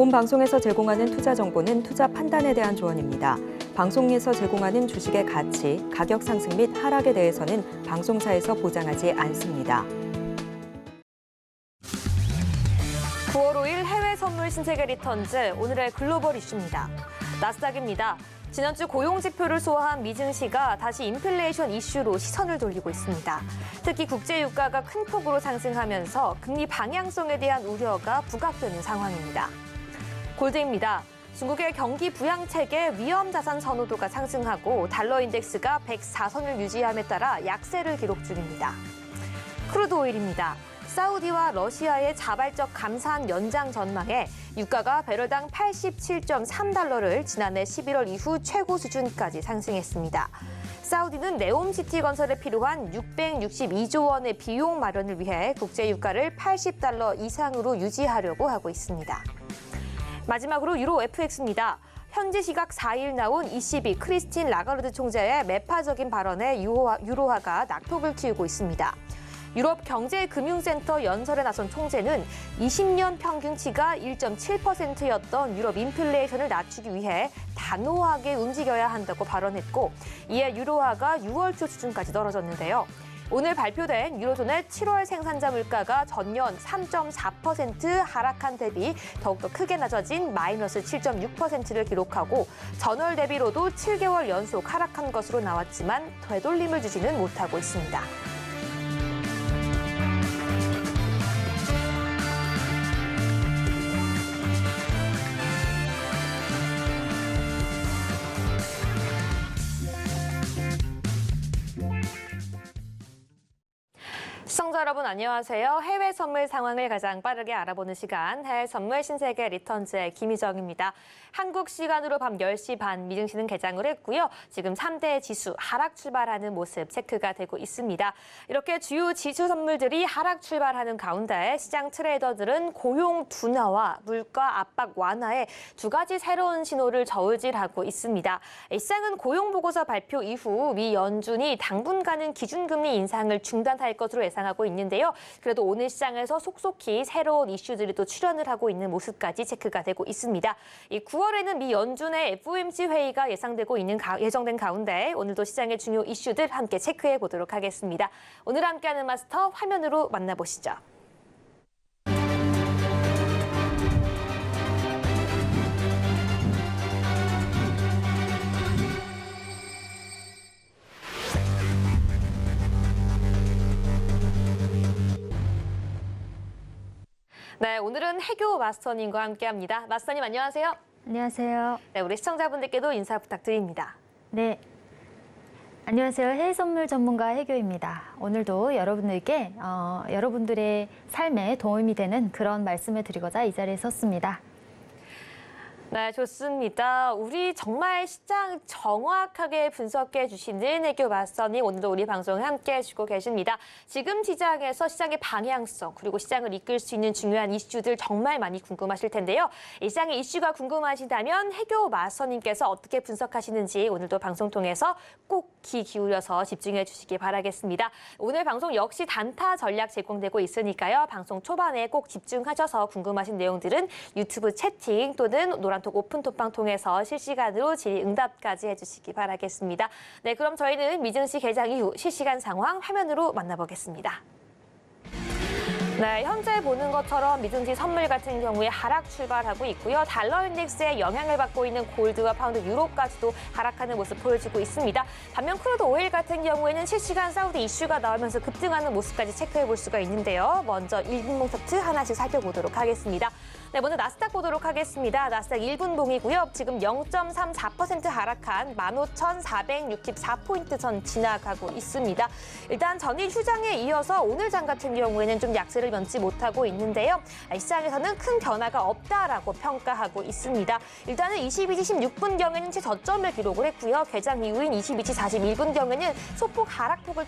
본 방송에서 제공하는 투자 정보는 투자 판단에 대한 조언입니다. 방송에서 제공하는 주식의 가치, 가격 상승 및 하락에 대해서는 방송사에서 보장하지 않습니다. 9월 5일 해외 선물 신세계 리턴즈, 오늘의 글로벌 이슈입니다. 나스닥입니다. 지난주 고용지표를 소화한 미증시가 다시 인플레이션 이슈로 시선을 돌리고 있습니다. 특히 국제유가가 큰 폭으로 상승하면서 금리 방향성에 대한 우려가 부각되는 상황입니다. 골드입니다. 중국의 경기 부양 체계 위험 자산 선호도가 상승하고 달러 인덱스가 104선을 유지함에 따라 약세를 기록 중입니다. 크루드 오일입니다. 사우디와 러시아의 자발적 감산 연장 전망에 유가가 배럴당 87.3달러를 지난해 11월 이후 최고 수준까지 상승했습니다. 사우디는 네옴시티 건설에 필요한 662조 원의 비용 마련을 위해 국제 유가를 80달러 이상으로 유지하려고 하고 있습니다. 마지막으로 유로 FX입니다. 현지 시각 4일 나온 ECB 크리스틴 라가르드 총재의 매파적인 발언에 유로화가 낙폭을 키우고 있습니다. 유럽 경제금융센터 연설에 나선 총재는 20년 평균치가 1.7%였던 유럽 인플레이션을 낮추기 위해 단호하게 움직여야 한다고 발언했고, 이에 유로화가 6월 초 수준까지 떨어졌는데요. 오늘 발표된 유로존의 7월 생산자 물가가 전년 3.4% 하락한 대비 더욱더 크게 낮아진 마이너스 7.6%를 기록하고, 전월 대비로도 7개월 연속 하락한 것으로 나왔지만 되돌림을 주지는 못하고 있습니다. 시청자 여러분 안녕하세요. 해외 선물 상황을 가장 빠르게 알아보는 시간, 해외 선물 신세계 리턴즈의 김희정입니다. 한국 시간으로 밤 10시 반 미증시는 개장을 했고요. 지금 3대 지수 하락 출발하는 모습 체크가 되고 있습니다. 이렇게 주요 지수 선물들이 하락 출발하는 가운데 시장 트레이더들은 고용 둔화와 물가 압박 완화에 두 가지 새로운 신호를 저울질하고 있습니다. 시장은 고용 보고서 발표 이후 미 연준이 당분간은 기준금리 인상을 중단할 것으로 예상하고 있는데요. 그래도 오늘 시장에서 속속히 새로운 이슈들이 또 출현을 하고 있는 모습까지 체크가 되고 있습니다. 이 9월에는 미 연준의 FOMC 회의가 예정된 가운데 오늘도 시장의 중요 이슈들 함께 체크해 보도록 하겠습니다. 오늘 함께하는 마스터 화면으로 만나보시죠. 네, 오늘은 해교 마스터님과 함께합니다. 마스터님 안녕하세요. 안녕하세요. 네, 우리 시청자분들께도 인사 부탁드립니다. 네. 안녕하세요. 해외 선물 전문가 해교입니다. 오늘도 여러분들께 여러분들의 삶에 도움이 되는 그런 말씀을 드리고자 이 자리에 섰습니다. 네, 좋습니다. 우리 정말 시장 정확하게 분석해 주시는 해교 마스터님, 오늘도 우리 방송에 함께 해주고 계십니다. 지금 시장에서 시장의 방향성, 그리고 시장을 이끌 수 있는 중요한 이슈들 정말 많이 궁금하실 텐데요. 이 시장의 이슈가 궁금하시다면 해교 마스터님께서 어떻게 분석하시는지 오늘도 방송 통해서 꼭 귀 기울여서 집중해 주시기 바라겠습니다. 오늘 방송 역시 단타 전략 제공되고 있으니까요. 방송 초반에 꼭 집중하셔서 궁금하신 내용들은 유튜브 채팅 또는 노란톡 오픈톡방 통해서 실시간으로 질의응답까지 해주시기 바라겠습니다. 네, 그럼 저희는 미증시 개장 이후 실시간 상황 화면으로 만나보겠습니다. 네, 현재 보는 것처럼 미증시 선물 같은 경우에 하락 출발하고 있고요. 달러 인덱스에 영향을 받고 있는 골드와 파운드, 유로까지도 하락하는 모습 보여주고 있습니다. 반면 크루드 오일 같은 경우에는 실시간 사우디 이슈가 나오면서 급등하는 모습까지 체크해 볼 수가 있는데요. 먼저 1분봉 차트 하나씩 살펴보도록 하겠습니다. 네, 먼저 나스닥 보도록 하겠습니다. 나스닥 1분봉이고요. 지금 0.34% 하락한 15,464포인트 선 지나가고 있습니다. 일단 전일 휴장에 이어서 오늘 장 같은 경우에는 좀 약세를 면치 못하고 있는데요. 시장에서는 큰 변화가 없다라고 평가하고 있습니다. 일단은 22시 16분경에는 최저점을 기록을 했고요. 개장 이후인 22시 41분경에는 소폭 하락폭을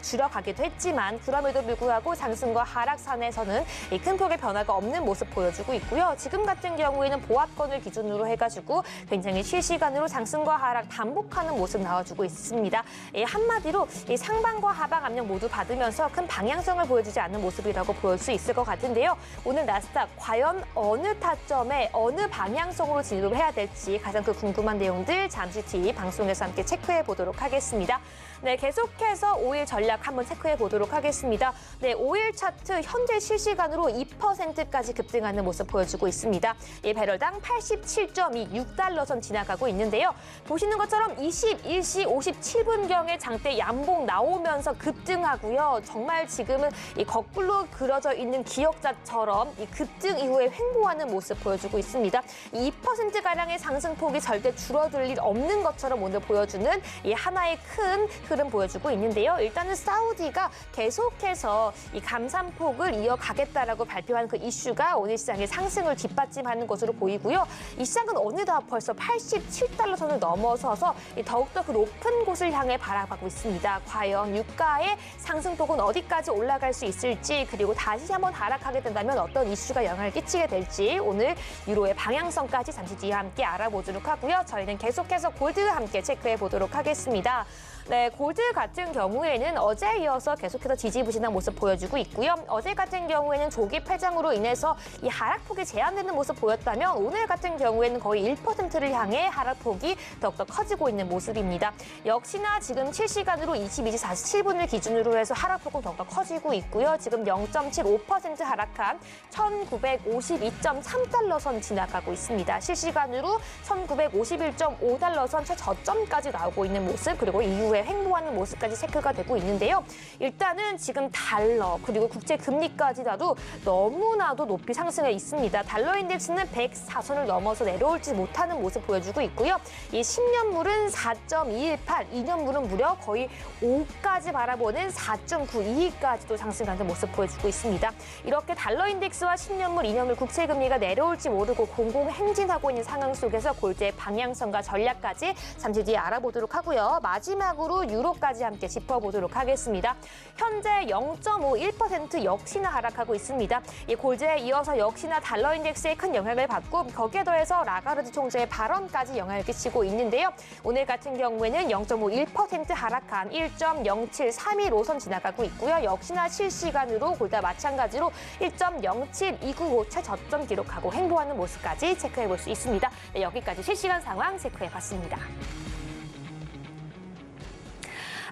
줄여가기도 했지만 그럼에도 불구하고 상승과 하락선에서는 큰 폭의 변화가 없는 모습 보여주고 있고요. 지금 같은 경우에는 보합권을 기준으로 해가지고 굉장히 실시간으로 상승과 하락 반복하는 모습 나와주고 있습니다. 한마디로 상방과 하방 압력 모두 받으면서 큰 방향성을 보여주지 않는 모습이라고 볼 수 있을 것 같은데요. 오늘 나스닥 과연 어느 타점에 어느 방향성으로 진입을 해야 될지 가장 그 궁금한 내용들 잠시 뒤 방송에서 함께 체크해 보도록 하겠습니다. 네, 계속해서 5일 전략 한번 체크해 보도록 하겠습니다. 네, 5일 차트 현재 실시간으로 2%까지 급등하는 모습 보여주고 있습니다. 이 배럴당 87.26달러 선 지나가고 있는데요. 보시는 것처럼 21시 57분경에 장대 양봉 나오면서 급등하고요. 정말 지금은 이 거꾸로 그려져 있는 기역자처럼 이 급등 이후에 횡보하는 모습 보여주고 있습니다. 이 2%가량의 상승폭이 절대 줄어들 일 없는 것처럼 오늘 보여주는 이 하나의 큰 흐름 보여주고 있는데요. 일단은 사우디가 계속해서 이 감산폭을 이어가겠다라고 발표한 그 이슈가 오늘 시장의 상승을 뒷받침하는 것으로 보이고요. 이 시장은 어느덧 벌써 87달러 선을 넘어서서 더욱더 그 높은 곳을 향해 바라보고 있습니다. 과연 유가의 상승폭은 어디까지 올라갈 수 있을지 그리고 다시 한번 하락하게 된다면 어떤 이슈가 영향을 끼치게 될지 오늘 유로의 방향성까지 잠시 뒤에 함께 알아보도록 하고요. 저희는 계속해서 골드와 함께 체크해 보도록 하겠습니다. 네, 골드 같은 경우에는 어제에 이어서 계속해서 지지부진한 모습 보여주고 있고요. 어제 같은 경우에는 조기 폐장으로 인해서 이 하락폭이 제한되는 모습 보였다면 오늘 같은 경우에는 거의 1%를 향해 하락폭이 더욱더 커지고 있는 모습입니다. 역시나 지금 실시간으로 22시 47분을 기준으로 해서 하락폭은 더욱더 커지고 있고요. 지금 0.75% 하락한 1952.3달러 선 지나가고 있습니다. 실시간으로 1951.5달러 선 최저점까지 나오고 있는 모습 그리고 이후에 횡보하는 모습까지 체크가 되고 있는데요. 일단은 지금 달러 그리고 국제 금리까지도 너무나도 높이 상승해 있습니다. 달러 인덱스는 104선을 넘어서 내려올지 못하는 모습 보여주고 있고요. 이 10년물은 4.218, 2년물은 무려 거의 5까지 바라보는 4.92까지도 상승하는 모습 보여주고 있습니다. 이렇게 달러 인덱스와 10년물, 2년물 국채 금리가 내려올지 모르고 공공행진하고 있는 상황 속에서 골드의 방향성과 전략까지 잠시 뒤에 알아보도록 하고요. 마지막으로 유로까지 함께 짚어보도록 하겠습니다. 현재 0.51% 역시나 하락하고 있습니다. 이 골드에 이어서 역시나 달러 인덱스에 큰 영향을 받고 거기에 더해서 라가르드 총재의 발언까지 영향을 끼치고 있는데요. 오늘 같은 경우에는 0.51% 하락한 1.0731선 지나가고 있고요. 역시나 실시간으로 골드와 마찬가지로 1.07295 최저점 기록하고 횡보하는 모습까지 체크해볼 수 있습니다. 네, 여기까지 실시간 상황 체크해봤습니다.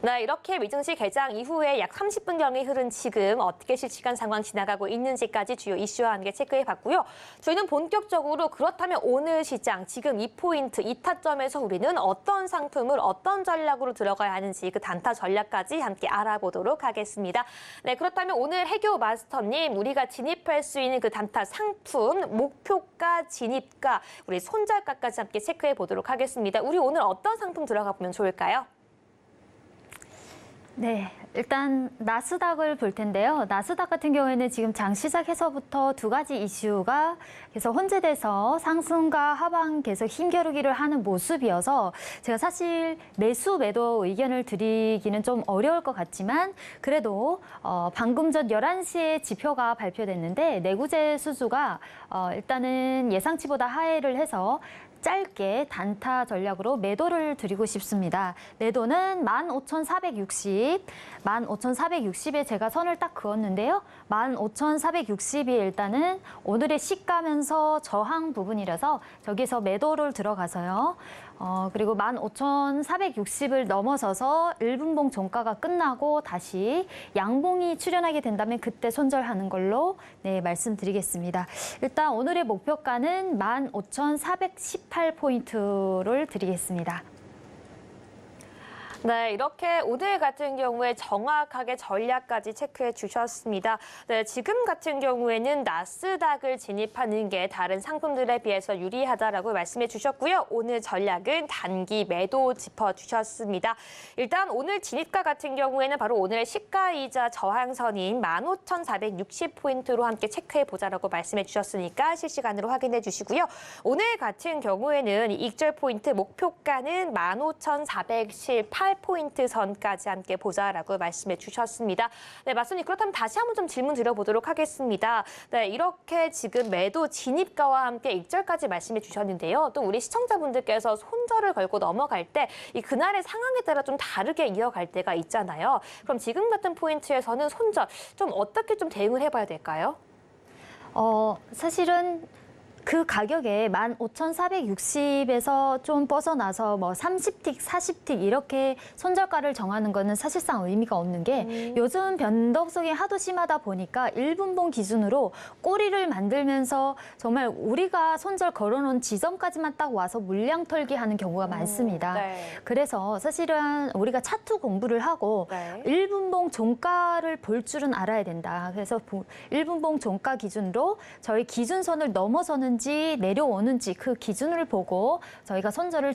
네, 이렇게 미증시 개장 이후에 약 30분경이 흐른 지금 어떻게 실시간 상황 지나가고 있는지까지 주요 이슈와 함께 체크해봤고요. 저희는 본격적으로 그렇다면 오늘 시장 지금 이 포인트, 이 타점에서 우리는 어떤 상품을 어떤 전략으로 들어가야 하는지 그 단타 전략까지 함께 알아보도록 하겠습니다. 네, 그렇다면 오늘 해교 마스터님 우리가 진입할 수 있는 그 단타 상품, 목표가, 진입가, 우리 손절가까지 함께 체크해보도록 하겠습니다. 우리 오늘 어떤 상품 들어가 보면 좋을까요? 네, 일단 나스닥을 볼 텐데요. 나스닥 같은 경우에는 지금 장 시작해서부터 두 가지 이슈가 계속 혼재돼서 상승과 하방 계속 힘겨루기를 하는 모습이어서 제가 사실 매수 매도 의견을 드리기는 좀 어려울 것 같지만 그래도 방금 전 11시에 지표가 발표됐는데 내구재 수주가 일단은 예상치보다 하회를 해서 짧게 단타 전략으로 매도를 드리고 싶습니다. 매도는 15,460에 제가 선을 딱 그었는데요. 15,460이 일단은 오늘의 시가면서 저항 부분이라서 저기서 매도를 들어가서요. 그리고 15,460을 넘어서서 1분봉 종가가 끝나고 다시 양봉이 출현하게 된다면 그때 손절하는 걸로 말씀드리겠습니다. 일단 오늘의 목표가는 15,418포인트를 드리겠습니다. 네, 이렇게 오늘 같은 경우에 정확하게 전략까지 체크해 주셨습니다. 네, 지금 같은 경우에는 나스닥을 진입하는 게 다른 상품들에 비해서 유리하다라고 말씀해 주셨고요. 오늘 전략은 단기 매도 짚어주셨습니다. 일단 오늘 진입가 같은 경우에는 바로 오늘의 시가이자 저항선인 15,460포인트로 함께 체크해 보자라고 말씀해 주셨으니까 실시간으로 확인해 주시고요. 오늘 같은 경우에는 익절 포인트 목표가는 15,418 18포인트 선까지 함께 보자라고 말씀해 주셨습니다. 네, 맞습니다. 그렇다면 다시 한번 좀 질문 드려보도록 하겠습니다. 네, 이렇게 지금 매도 진입가와 함께 익절까지 말씀해 주셨는데요. 또 우리 시청자분들께서 손절을 걸고 넘어갈 때 이 그날의 상황에 따라 좀 다르게 이어갈 때가 있잖아요. 그럼 지금 같은 포인트에서는 손절 좀 어떻게 좀 대응을 해봐야 될까요? 사실은 그 가격에 15,460에서 좀 벗어나서 뭐 30틱, 40틱 이렇게 손절가를 정하는 거는 사실상 의미가 없는 게 요즘 변동성이 하도 심하다 보니까 1분봉 기준으로 꼬리를 만들면서 정말 우리가 손절 걸어놓은 지점까지만 딱 와서 물량 털기 하는 경우가 많습니다. 네. 그래서 사실은 우리가 차트 공부를 하고 네. 1분봉 종가를 볼 줄은 알아야 된다. 그래서 1분봉 종가 기준으로 저희 기준선을 넘어서는 내려오는지 그 기준을 보고 저희가 손절을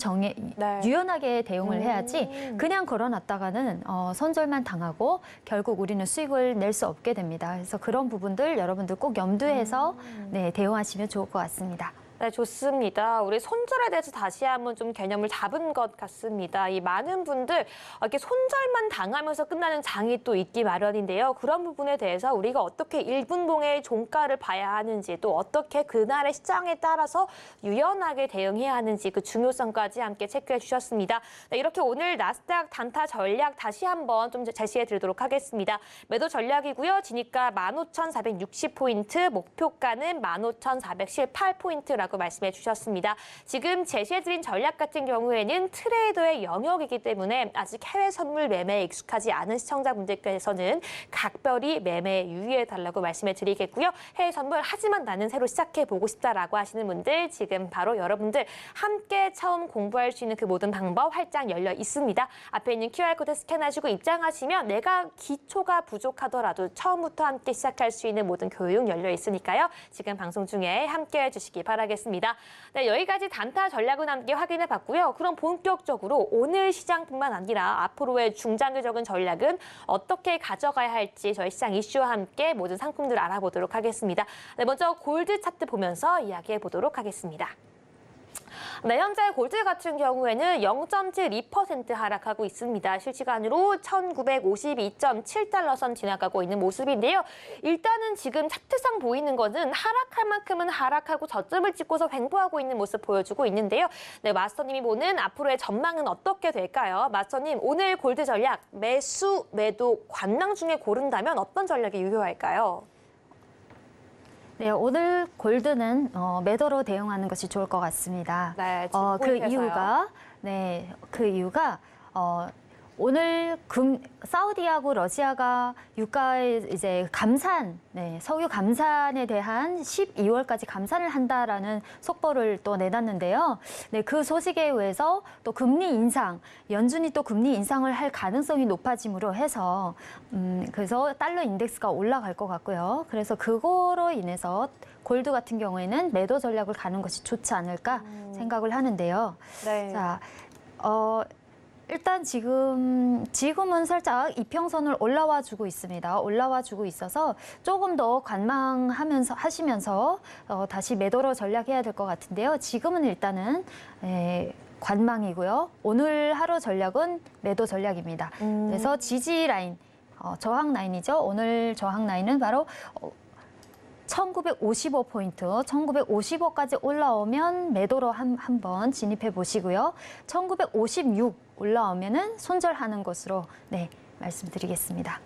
네. 유연하게 대응을 해야지 그냥 걸어놨다가는 손절만 당하고 결국 우리는 수익을 낼 수 없게 됩니다. 그래서 그런 부분들 여러분들 꼭 염두해서 네, 대응하시면 좋을 것 같습니다. 네, 좋습니다. 우리 손절에 대해서 다시 한번 좀 개념을 잡은 것 같습니다. 이 많은 분들 이렇게 손절만 당하면서 끝나는 장이 또 있기 마련인데요. 그런 부분에 대해서 우리가 어떻게 1분봉의 종가를 봐야 하는지 또 어떻게 그날의 시장에 따라서 유연하게 대응해야 하는지 그 중요성까지 함께 체크해 주셨습니다. 네, 이렇게 오늘 나스닥 단타 전략 다시 한번 좀 제시해 드리도록 하겠습니다. 매도 전략이고요. 진입가 15,460포인트, 목표가는 15,418포인트라고 말씀해 주셨습니다. 지금 제시해드린 전략 같은 경우에는 트레이더의 영역이기 때문에 아직 해외 선물 매매에 익숙하지 않은 시청자분들께서는 각별히 매매에 유의해달라고 말씀해 드리겠고요. 해외 선물 하지만 나는 새로 시작해보고 싶다라고 하시는 분들 지금 바로 여러분들 함께 처음 공부할 수 있는 그 모든 방법 활짝 열려 있습니다. 앞에 있는 QR코드 스캔하시고 입장하시면 내가 기초가 부족하더라도 처음부터 함께 시작할 수 있는 모든 교육 열려 있으니까요. 지금 방송 중에 함께 해주시기 바라겠습니다. 네, 여기까지 단타 전략은 함께 확인해 봤고요. 그럼 본격적으로 오늘 시장뿐만 아니라 앞으로의 중장기적인 전략은 어떻게 가져가야 할지 저희 시장 이슈와 함께 모든 상품들 알아보도록 하겠습니다. 네, 먼저 골드 차트 보면서 이야기해 보도록 하겠습니다. 네, 현재 골드 같은 경우에는 0.72% 하락하고 있습니다. 실시간으로 1952.7달러 선 지나가고 있는 모습인데요. 일단은 지금 차트상 보이는 것은 하락할 만큼은 하락하고 저점을 찍고서 횡보하고 있는 모습 보여주고 있는데요. 네, 마스터님이 보는 앞으로의 전망은 어떻게 될까요? 마스터님, 오늘 골드 전략 매수, 매도, 관망 중에 고른다면 어떤 전략이 유효할까요? 네, 오늘 골드는 매도로 대응하는 것이 좋을 것 같습니다. 네, 그 이유가 오늘 사우디하고 러시아가 유가의 이제 감산, 석유 감산에 대한 12월까지 감산을 한다라는 속보를 또 내놨는데요. 네, 그 소식에 의해서 또 금리 인상, 연준이 또 금리 인상을 할 가능성이 높아짐으로 해서 그래서 달러 인덱스가 올라갈 것 같고요. 그래서 그거로 인해서 골드 같은 경우에는 매도 전략을 가는 것이 좋지 않을까 생각을 하는데요. 네. 자, 일단 지금은 살짝 이평선을 올라와 주고 있습니다. 올라와 주고 있어서 조금 더 하시면서 다시 매도로 전략해야 될 것 같은데요. 지금은 일단은 관망이고요. 오늘 하루 전략은 매도 전략입니다. 그래서 지지 라인, 저항 라인이죠. 오늘 저항 라인은 바로 1955포인트, 1955까지 올라오면 매도로 한번 진입해 보시고요. 1956 올라오면은 손절하는 것으로 말씀드리겠습니다.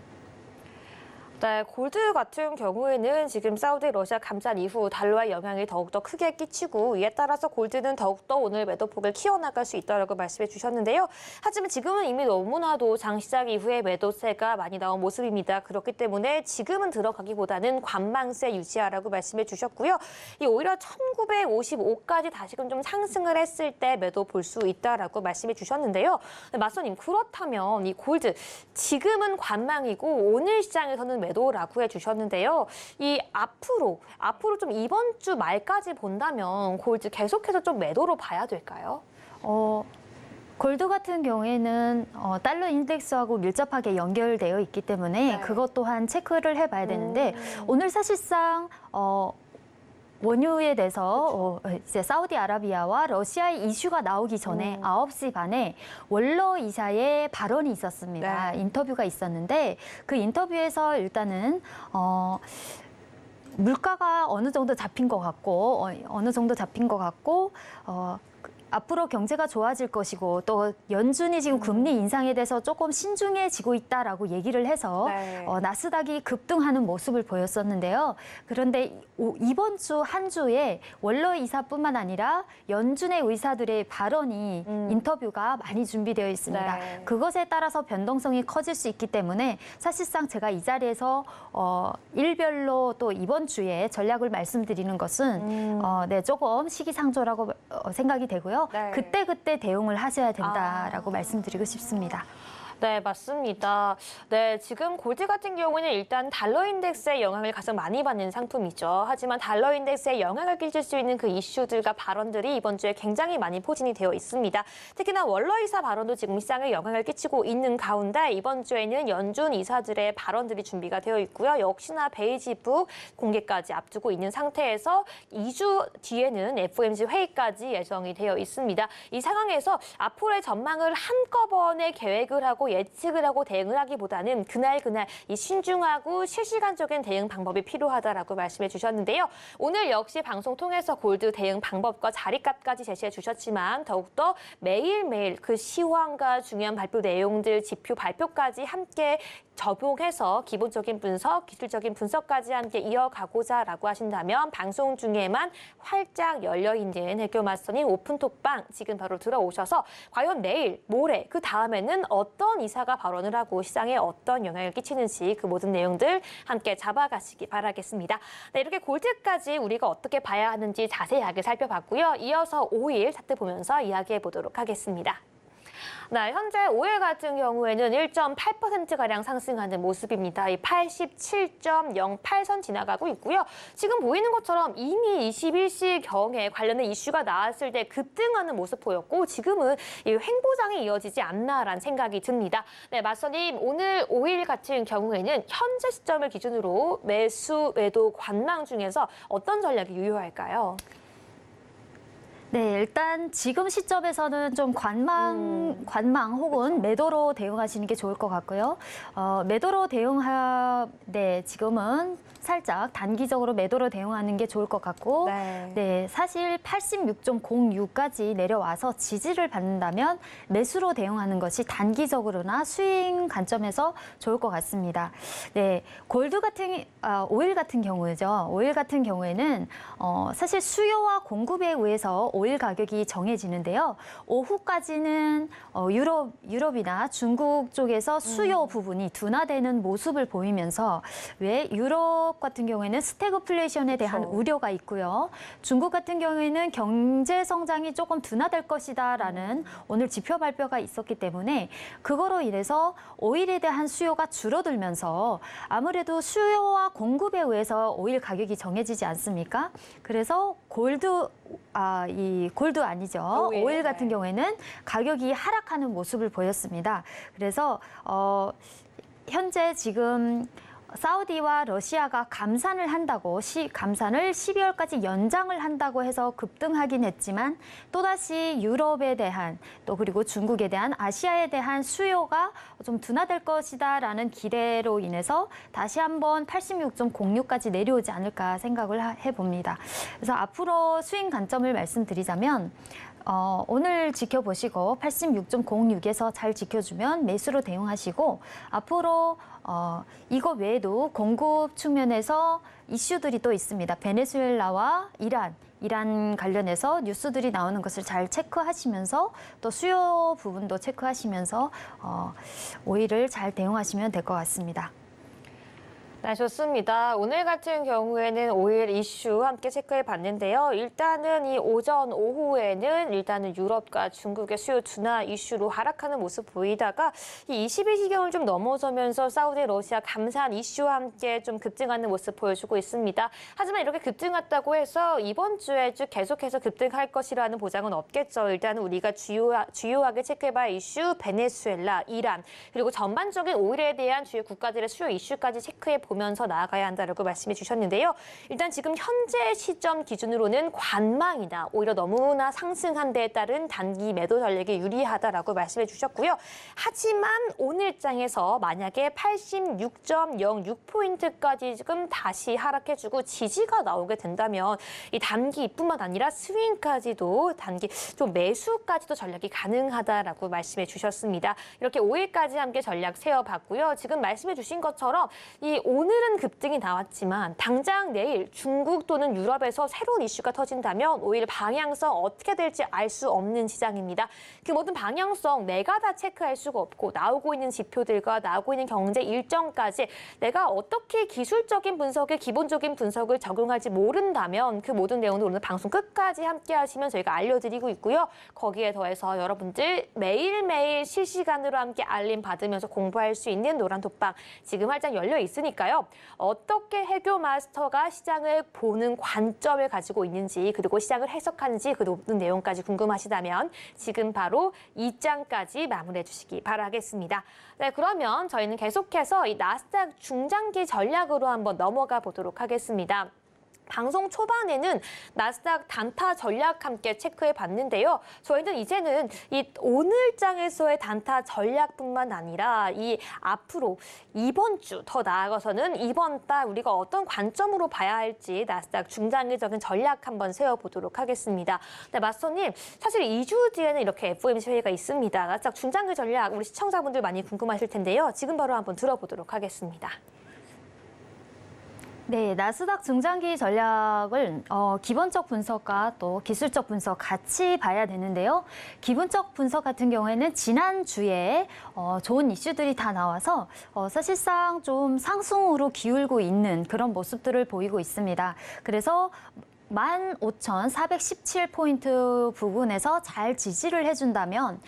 네, 골드 같은 경우에는 지금 사우디 러시아 감산 이후 달러의 영향이 더욱더 크게 끼치고 이에 따라서 골드는 더욱더 오늘 매도폭을 키워나갈 수 있다고 말씀해 주셨는데요. 하지만 지금은 이미 너무나도 장 시작 이후에 매도세가 많이 나온 모습입니다. 그렇기 때문에 지금은 들어가기보다는 관망세 유지하라고 말씀해 주셨고요. 이 오히려 1955까지 다시금 좀 상승을 했을 때 매도 볼 수 있다라고 말씀해 주셨는데요. 네, 마스터님, 그렇다면 이 골드 지금은 관망이고 오늘 시장에서는 매도라고 해주셨는데요. 이 앞으로 좀 이번 주 말까지 본다면 골드 계속해서 좀 매도로 봐야 될까요? 골드 같은 경우에는 달러 인덱스하고 밀접하게 연결되어 있기 때문에 그것 또한 체크를 해봐야 되는데 오늘 사실상 원유에 대해서 이제 사우디아라비아와 러시아의 이슈가 나오기 전에 9시 반에 원로 이사의 발언이 있었습니다. 네. 인터뷰가 있었는데 그 인터뷰에서 일단은 물가가 어느 정도 잡힌 것 같고 앞으로 경제가 좋아질 것이고 또 연준이 지금 금리 인상에 대해서 조금 신중해지고 있다라고 얘기를 해서 네. 나스닥이 급등하는 모습을 보였었는데요. 그런데 이번 주 한 주에 원로 이사뿐만 아니라 연준의 의사들의 발언이 인터뷰가 많이 준비되어 있습니다. 네. 그것에 따라서 변동성이 커질 수 있기 때문에 사실상 제가 이 자리에서 일별로 또 이번 주에 전략을 말씀드리는 것은 조금 시기상조라고 생각이 되고요. 네. 그때 대응을 하셔야 된다라고 말씀드리고 싶습니다. 네, 맞습니다. 네, 지금 골드 같은 경우는 일단 달러 인덱스의 영향을 가장 많이 받는 상품이죠. 하지만 달러 인덱스에 영향을 끼칠 수 있는 그 이슈들과 발언들이 이번 주에 굉장히 많이 포진이 되어 있습니다. 특히나 원로 이사 발언도 지금 시장에 영향을 끼치고 있는 가운데 이번 주에는 연준 이사들의 발언들이 준비가 되어 있고요. 역시나 베이지북 공개까지 앞두고 있는 상태에서 2주 뒤에는 FOMC 회의까지 예정이 되어 있습니다. 이 상황에서 앞으로의 전망을 한꺼번에 계획을 하고 예측을 하고 대응을 하기보다는 그날 이 신중하고 실시간적인 대응 방법이 필요하다라고 말씀해 주셨는데요. 오늘 역시 방송 통해서 골드 대응 방법과 자리값까지 제시해 주셨지만 더욱더 매일매일 그 시황과 중요한 발표 내용들, 지표 발표까지 함께 적용해서 기본적인 분석, 기술적인 분석까지 함께 이어가고자라고 하신다면 방송 중에만 활짝 열려있는 해교 마스터님 오픈톡방 지금 바로 들어오셔서 과연 내일, 모레, 그 다음에는 어떤 이사가 발언을 하고 시장에 어떤 영향을 끼치는지 그 모든 내용들 함께 잡아가시기 바라겠습니다. 네, 이렇게 골드까지 우리가 어떻게 봐야 하는지 자세하게 살펴봤고요. 이어서 5일 차트 보면서 이야기해 보도록 하겠습니다. 네, 현재 오일 같은 경우에는 1.8%가량 상승하는 모습입니다. 이 87.08선 지나가고 있고요. 지금 보이는 것처럼 이미 21시경에 관련된 이슈가 나왔을 때 급등하는 모습 보였고 지금은 이 횡보장이 이어지지 않나라는 생각이 듭니다. 네, 마스터님, 오늘 오일 같은 경우에는 현재 시점을 기준으로 매수, 매도, 관망 중에서 어떤 전략이 유효할까요? 네, 일단 지금 시점에서는 좀 관망 혹은 매도로 대응하시는 게 좋을 것 같고요. 매도로 지금은 살짝 단기적으로 매도로 대응하는 게 좋을 것 같고, 네, 사실 86.06까지 내려와서 지지를 받는다면 매수로 대응하는 것이 단기적으로나 수익 관점에서 좋을 것 같습니다. 네, 오일 같은 경우죠. 오일 같은 경우에는 사실 수요와 공급에 의해서 오일 가격이 정해지는데요. 오후까지는 유럽이나 중국 쪽에서 수요 부분이 둔화되는 모습을 보이면서 왜 유럽 같은 경우에는 스태그플레이션에 대한 그렇죠. 우려가 있고요. 중국 같은 경우에는 경제 성장이 조금 둔화될 것이다라는 오늘 지표 발표가 있었기 때문에 그거로 인해서 오일에 대한 수요가 줄어들면서 아무래도 수요와 공급에 의해서 오일 가격이 정해지지 않습니까? 그래서 골드 아니죠. 오일 같은 경우에는 가격이 하락하는 모습을 보였습니다. 그래서 현재 지금 사우디와 러시아가 감산을 한다고 감산을 12월까지 연장을 한다고 해서 급등하긴 했지만 또다시 유럽에 대한 또 그리고 중국에 대한 아시아에 대한 수요가 좀 둔화될 것이다라는 기대로 인해서 다시 한번 86.06까지 내려오지 않을까 생각을 해봅니다. 그래서 앞으로 수익 관점을 말씀드리자면 오늘 지켜보시고 86.06에서 잘 지켜주면 매수로 대응하시고 앞으로 이거 외에도 공급 측면에서 이슈들이 또 있습니다. 베네수엘라와 이란 관련해서 뉴스들이 나오는 것을 잘 체크하시면서 또 수요 부분도 체크하시면서 오일을 잘 대응하시면 될 것 같습니다. 네, 좋습니다. 오늘 같은 경우에는 오일 이슈 함께 체크해 봤는데요. 일단은 이 오전, 오후에는 일단은 유럽과 중국의 수요 둔화 이슈로 하락하는 모습 보이다가 이 21시경을 좀 넘어서면서 사우디, 러시아 감산 이슈와 함께 좀 급등하는 모습 보여주고 있습니다. 하지만 이렇게 급등했다고 해서 이번 주에 쭉 계속해서 급등할 것이라는 보장은 없겠죠. 일단은 우리가 주요하게 체크해 봐야 이슈, 베네수엘라, 이란, 그리고 전반적인 오일에 대한 주요 국가들의 수요 이슈까지 체크해 보면서 나아가야 한다라고 말씀해 주셨는데요. 일단 지금 현재 시점 기준으로는 관망이다. 오히려 너무나 상승한 데에 따른 단기 매도 전략이 유리하다라고 말씀해 주셨고요. 하지만 오늘장에서 만약에 86.06포인트까지 지금 다시 하락해주고 지지가 나오게 된다면 이 단기뿐만 아니라 스윙까지도 단기 좀 매수까지도 전략이 가능하다라고 말씀해 주셨습니다. 이렇게 5일까지 함께 전략 세워봤고요. 지금 말씀해 주신 것처럼 이 오늘은 급등이 나왔지만 당장 내일 중국 또는 유럽에서 새로운 이슈가 터진다면 오히려 방향성 어떻게 될지 알 수 없는 시장입니다. 그 모든 방향성 내가 다 체크할 수가 없고 나오고 있는 지표들과 나오고 있는 경제 일정까지 내가 어떻게 기술적인 분석에 기본적인 분석을 적용할지 모른다면 그 모든 내용을 오늘 방송 끝까지 함께 하시면 저희가 알려드리고 있고요. 거기에 더해서 여러분들 매일매일 실시간으로 함께 알림 받으면서 공부할 수 있는 노란톡방 지금 활짝 열려 있으니까요. 어떻게 해교 마스터가 시장을 보는 관점을 가지고 있는지 그리고 시장을 해석하는지 그 모든 내용까지 궁금하시다면 지금 바로 2장까지 마무리해 주시기 바라겠습니다. 네, 그러면 저희는 계속해서 이 나스닥 중장기 전략으로 한번 넘어가 보도록 하겠습니다. 방송 초반에는 나스닥 단타 전략 함께 체크해 봤는데요. 저희는 이제는 이 오늘장에서의 단타 전략뿐만 아니라 이 앞으로 이번 주 더 나아가서는 이번 달 우리가 어떤 관점으로 봐야 할지 나스닥 중장기적인 전략 한번 세워보도록 하겠습니다. 네, 마스터님, 사실 2주 뒤에는 이렇게 FOMC 회의가 있습니다. 나스닥 중장기 전략 우리 시청자분들 많이 궁금하실 텐데요. 지금 바로 한번 들어보도록 하겠습니다. 네, 나스닥 중장기 전략을 기본적 분석과 또 기술적 분석 같이 봐야 되는데요. 기본적 분석 같은 경우에는 지난주에 좋은 이슈들이 다 나와서 사실상 좀 상승으로 기울고 있는 그런 모습들을 보이고 있습니다. 그래서 15,417포인트 부근에서 잘 지지를 해준다면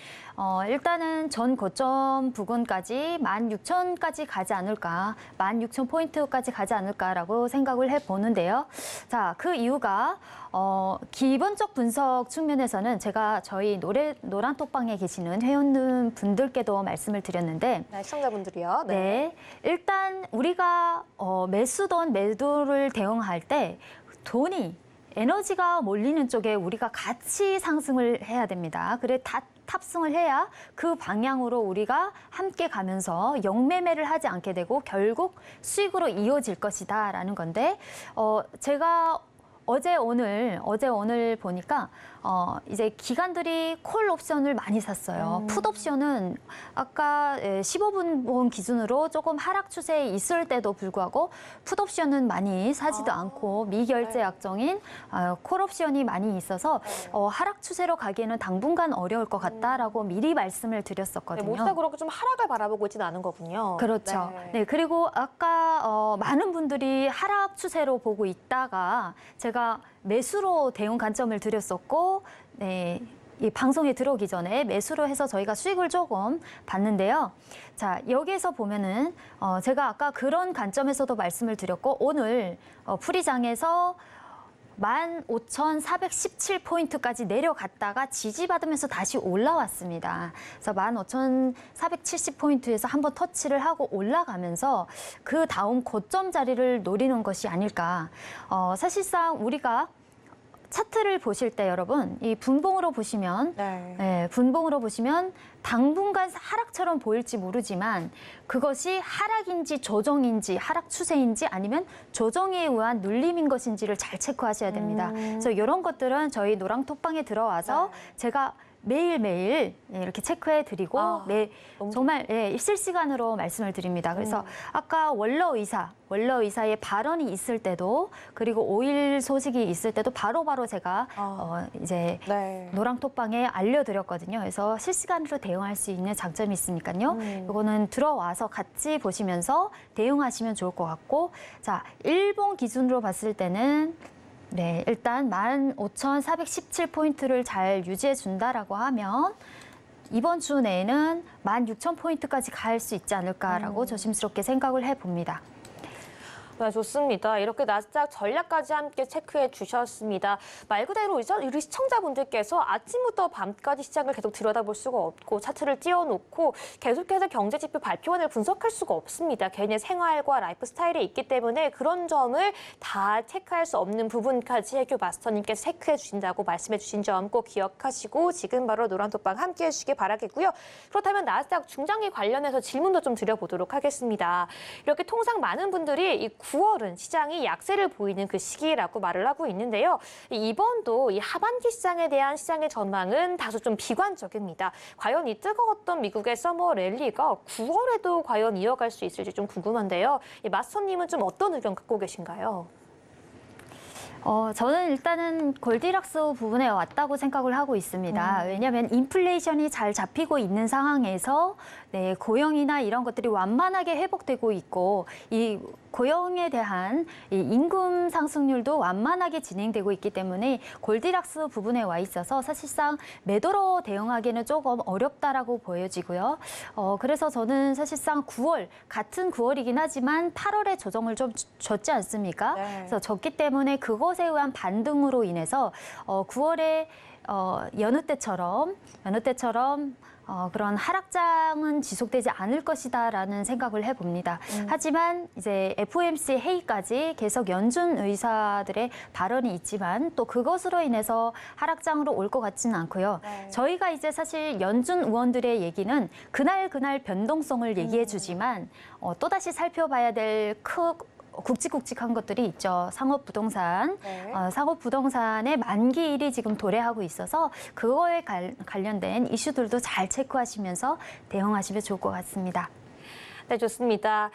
일단은 전 고점 부근까지 16,000까지 가지 않을까, 16,000포인트까지 가지 않을까라고 생각을 해보는데요. 자, 그 이유가 기본적 분석 측면에서는 제가 저희 노란톡방에 계시는 회원분들께도 말씀을 드렸는데 네, 시청자분들이요. 네, 일단 우리가 매수든 매도를 대응할 때 돈이 에너지가 몰리는 쪽에 우리가 같이 상승을 해야 됩니다. 그래 탑승을 해야 그 방향으로 우리가 함께 가면서 역매매를 하지 않게 되고 결국 수익으로 이어질 것이다라는 건데 제가 어제 오늘 보니까 이제 기관들이 콜 옵션을 많이 샀어요. 풋 옵션은 아까 15분 기준으로 조금 하락 추세에 있을 때도 불구하고 풋 옵션은 많이 사지도 않고 미결제 약정인 콜 옵션이 많이 있어서 하락 추세로 가기에는 당분간 어려울 것 같다라고 미리 말씀을 드렸었거든요. 모두가 그렇고 좀 하락을 바라보고 있지는 않은 거군요. 그렇죠. 네, 그리고 아까 많은 분들이 하락 추세로 보고 있다가 제가 매수로 대응 관점을 드렸었고, 네, 이 방송에 들어오기 전에 매수로 해서 저희가 수익을 조금 봤는데요. 자, 여기에서 보면은 제가 아까 그런 관점에서도 말씀을 드렸고 오늘 프리장에서 15,417포인트까지 내려갔다가 지지받으면서 다시 올라왔습니다. 그래서 15,470포인트에서 한번 터치를 하고 올라가면서 그 다음 고점 자리를 노리는 것이 아닐까. 사실상 우리가 차트를 보실 때 여러분 이 분봉으로 보시면 분봉으로 보시면 당분간 하락처럼 보일지 모르지만 그것이 하락인지 조정인지 하락 추세인지 아니면 조정에 의한 눌림인 것인지를 잘 체크하셔야 됩니다. 그래서 이런 것들은 저희 노랑톡방에 들어와서 제가 매일매일 이렇게 체크해드리고 정말 실시간으로 말씀을 드립니다. 그래서 아까 원로 의사의 발언이 있을 때도 그리고 5일 소식이 있을 때도 바로바로 제가 이제 노랑톡방에 알려드렸거든요. 그래서 실시간으로 대응할 수 있는 장점이 있으니까요. 이거는 들어와서 같이 보시면서 대응하시면 좋을 것 같고 자, 일본 기준으로 봤을 때는 네, 일단 15,417포인트를 잘 유지해 준다라고 하면 이번 주 내에는 16,000포인트까지 갈 수 있지 않을까라고 조심스럽게 생각을 해봅니다. 네, 좋습니다. 이렇게 나스닥 전략까지 함께 체크해 주셨습니다. 말 그대로 우리 시청자분들께서 아침부터 밤까지 시장을 계속 들여다볼 수가 없고 차트를 띄워놓고 계속해서 경제지표 발표원을 분석할 수가 없습니다. 개인의 생활과 라이프 스타일이 있기 때문에 그런 점을 다 체크할 수 없는 부분까지 해교 마스터님께서 체크해 주신다고 말씀해 주신 점 꼭 기억하시고 지금 바로 노란톡방 함께해 주시기 바라겠고요. 그렇다면 나스닥 중장기 관련해서 질문도 좀 드려보도록 하겠습니다. 이렇게 통상 많은 분들이 이 9월은 시장이 약세를 보이는 그 시기라고 말을 하고 있는데요. 이번도 이 하반기 시장에 대한 시장의 전망은 다소 좀 비관적입니다. 과연 이 뜨거웠던 미국의 서머 랠리가 9월에도 과연 이어갈 수 있을지 좀 궁금한데요. 이 마스터님은 좀 어떤 의견 갖고 계신가요? 저는 일단은 골디락스 부분에 왔다고 생각을 하고 있습니다. 왜냐하면 인플레이션이 잘 잡히고 있는 상황에서 고용이나 이런 것들이 완만하게 회복되고 있고 이 고용에 대한 이 임금 상승률도 완만하게 진행되고 있기 때문에 골디락스 부분에 와 있어서 사실상 매도로 대응하기는 조금 어렵다라고 보여지고요. 그래서 저는 사실상 9월, 같은 9월이긴 하지만 8월에 조정을 좀 줬지 않습니까? 네. 그래서 줬기 때문에 그것에 의한 반등으로 인해서 9월에 여느 때처럼 그런 하락장은 지속되지 않을 것이다라는 생각을 해봅니다. 하지만 이제 FOMC 회의까지 계속 연준 의사들의 발언이 있지만 또 그것으로 인해서 하락장으로 올 것 같지는 않고요. 네. 저희가 이제 사실 연준 의원들의 얘기는 그날 변동성을 얘기해 주지만 또다시 살펴봐야 될 굵직굵직한 것들이 있죠. 상업부동산. 네. 상업부동산의 만기일이 지금 도래하고 있어서 그거에 관련된 이슈들도 잘 체크하시면서 대응하시면 좋을 것 같습니다. 네, 좋습니다.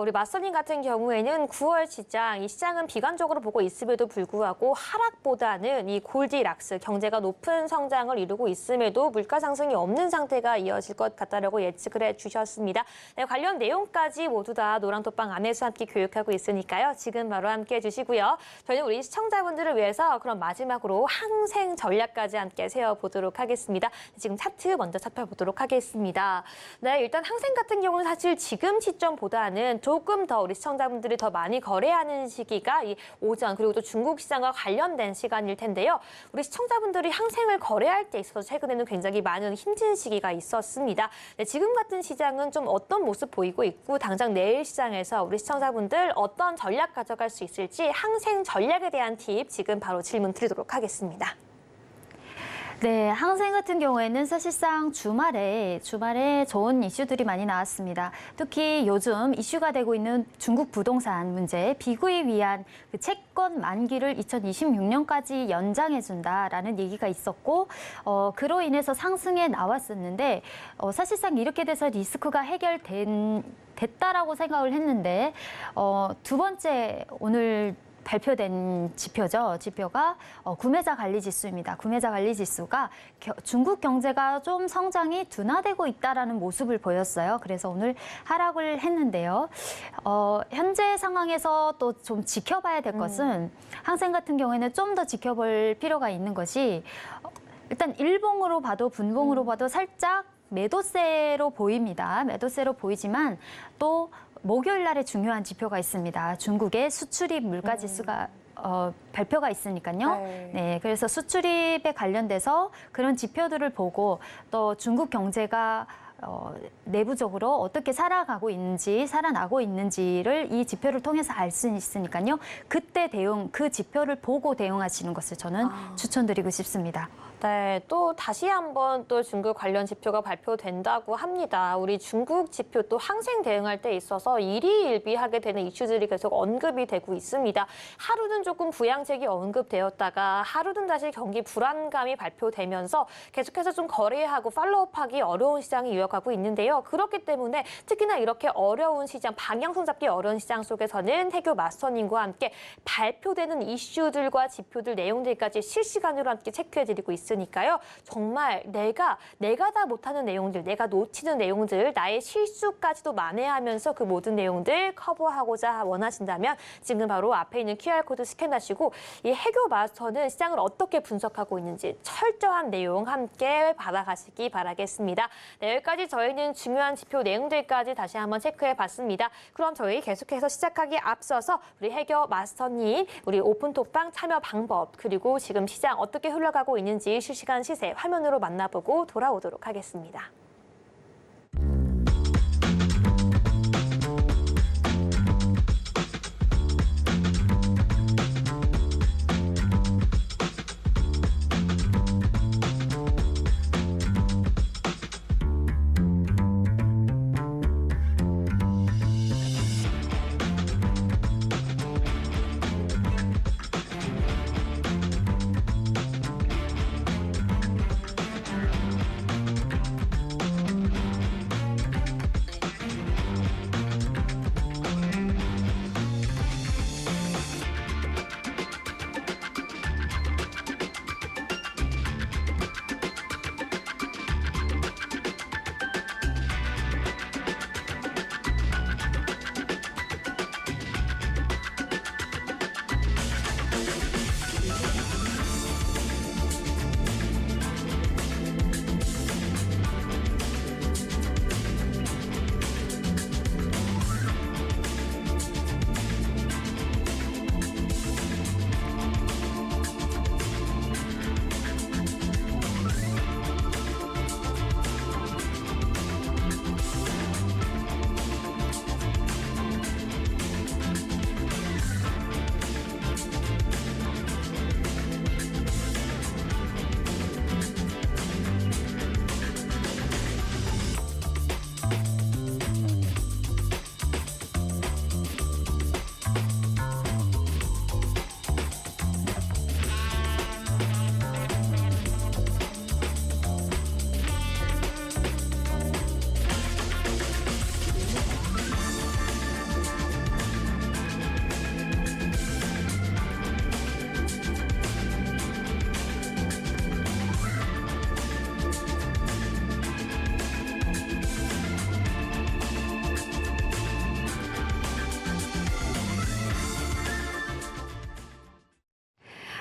우리 마스터님 같은 경우에는 9월 시장, 이 시장은 비관적으로 보고 있음에도 불구하고 하락보다는 이 골디락스, 경제가 높은 성장을 이루고 있음에도 물가 상승이 없는 상태가 이어질 것 같다라고 예측을 해주셨습니다. 네, 관련 내용까지 모두 다 노란톡방 안에서 함께 교육하고 있으니까요. 지금 바로 함께 해주시고요. 저희는 우리 시청자분들을 위해서 그럼 마지막으로 항생 전략까지 함께 세워보도록 하겠습니다. 지금 차트 먼저 살펴보도록 하겠습니다. 네, 일단 항생 같은 경우는 사실 지금 시점보다는 조금 더 우리 시청자분들이 더 많이 거래하는 시기가 이 오전 그리고 또 중국 시장과 관련된 시간일 텐데요. 우리 시청자분들이 항생을 거래할 때 있어서 최근에는 굉장히 많은 힘든 시기가 있었습니다. 네, 지금 같은 시장은 좀 어떤 모습 보이고 있고 당장 내일 시장에서 우리 시청자분들 어떤 전략 가져갈 수 있을지 항생 전략에 대한 팁 지금 바로 질문 드리도록 하겠습니다. 네, 항생 같은 경우에는 사실상 주말에 좋은 이슈들이 많이 나왔습니다. 특히 요즘 이슈가 되고 있는 중국 부동산 문제, 비구에 위한 그 채권 만기를 2026년까지 연장해준다라는 얘기가 있었고, 그로 인해서 상승에 나왔었는데, 사실상 이렇게 돼서 리스크가 해결됐다라고 생각을 했는데, 두 번째 오늘 발표된 지표가 구매자 관리 지수입니다. 구매자 관리 지수가 중국 경제가 좀 성장이 둔화되고 있다라는 모습을 보였어요. 그래서 오늘 하락을 했는데요. 현재 상황에서 또 좀 지켜봐야 될 것은 항생 같은 경우에는 좀 더 지켜볼 필요가 있는 것이 일단 일봉으로 봐도 분봉으로 봐도 살짝 매도세로 보입니다. 매도세로 보이지만 또 목요일 날에 중요한 지표가 있습니다. 중국의 수출입 물가 지수가 발표가 있으니까요. 네, 그래서 수출입에 관련돼서 그런 지표들을 보고 또 중국 경제가 내부적으로 어떻게 살아나고 있는지를 이 지표를 통해서 알 수 있으니까요. 그때 그 지표를 보고 대응하시는 것을 저는 추천드리고 싶습니다. 네, 또 다시 한번 또 중국 관련 지표가 발표된다고 합니다. 우리 중국 지표 또 항생 대응할 때 있어서 일희일비하게 되는 이슈들이 계속 언급이 되고 있습니다. 하루는 조금 부양책이 언급되었다가 하루는 다시 경기 불안감이 발표되면서 계속해서 좀 거래하고 팔로우하기 어려운 시장이 이어가고 있는데요. 그렇기 때문에 특히나 이렇게 어려운 시장, 방향성 잡기 어려운 시장 속에서는 해교 마스터님과 함께 발표되는 이슈들과 지표들 내용들까지 실시간으로 함께 체크해드리고 있습니다. 있으니까요. 정말 내가 다 못하는 내용들, 내가 놓치는 내용들, 나의 실수까지도 만회하면서 그 모든 내용들 커버하고자 원하신다면 지금 바로 앞에 있는 QR코드 스캔하시고 이 해교 마스터는 시장을 어떻게 분석하고 있는지 철저한 내용 함께 받아가시기 바라겠습니다. 네, 여기까지 저희는 중요한 지표 내용들까지 다시 한번 체크해 봤습니다. 그럼 저희 계속해서 시작하기에 앞서서 우리 해교 마스터님, 우리 오픈톡방 참여 방법, 그리고 지금 시장 어떻게 흘러가고 있는지 실시간 시세 화면으로 만나보고 돌아오도록 하겠습니다.